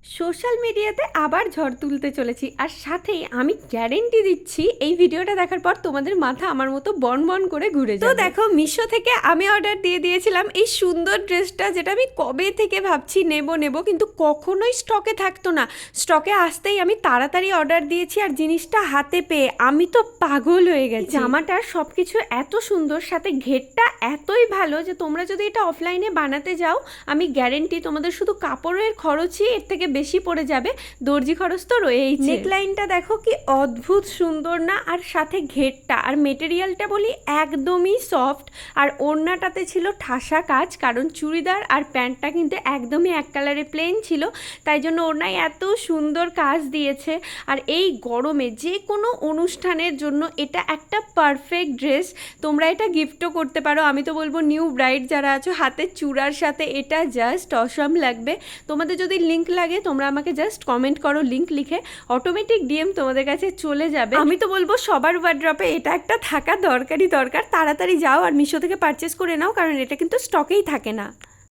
Social মিডিয়াতে আবার ঝড় তুলতে চলেছি, আর সাথেই আমি গ্যারেন্টি দিচ্ছি এই ভিডিওটা দেখার পর তোমাদের মাথা আমার মতো বন বন করে ঘুরে যাবে। তো দেখো, মিশো থেকে আমি অর্ডার দিয়ে দিয়েছিলাম এই সুন্দর ড্রেসটা, যেটা আমি কবে থেকে ভাবছি নেব কিন্তু কখনোই স্টকে থাকতো না। স্টকে আসতেই আমি তাড়াতাড়ি অর্ডার দিয়েছি, আর জিনিসটা হাতে পেয়ে আমি তো পাগল হয়ে গেছি। জামাটার সব কিছু এত সুন্দর, সাথে ঘেরটা এতই ভালো যে তোমরা যদি এটা অফলাইনে বানাতে যাও, আমি গ্যারেন্টি তোমাদের শুধু কাপড়ের খরচই এর থেকে বেশি পড়ে যাবে, দর্জি খরচ তো রয়েইছে। নেকলাইনটা দেখো কি অদ্ভুত সুন্দর না, আর সাথে ঘেরটা আর মেটেরিয়ালটা বলি একদমই সফট, আর ওড়নাটাতে ছিল ঠাসা কাজ, কারণ চুড়িদার আর প্যান্টটা কিন্তু একদমই এক কালারে প্লেন ছিল, তাই জন্য ওড়নায় এত সুন্দর কাজ দিয়েছে। আর এই গরমে যে কোনো অনুষ্ঠানের জন্য এটা একটা পারফেক্ট ড্রেস। তোমরা এটা গিফটও করতে পারো। আমি তো বলবো নিউ ব্রাইড যারা আছো, হাতের চূড়ার সাথে এটা জাস্ট অসম লাগবে। তোমাদের যদি লিঙ্ক লাগে তোমরা আমাকে জাস্ট কমেন্ট করো, লিঙ্ক লিখে অটোমেটিক ডিএম তোমাদের কাছে চলে যাবে। আমি তো বলবো সবার ওয়ার্ড্রপে এটা একটা থাকা দরকার। তাড়াতাড়ি যাও আর মিশো থেকে পারচেস করে নাও, কারণ এটা কিন্তু স্টকেই থাকে না।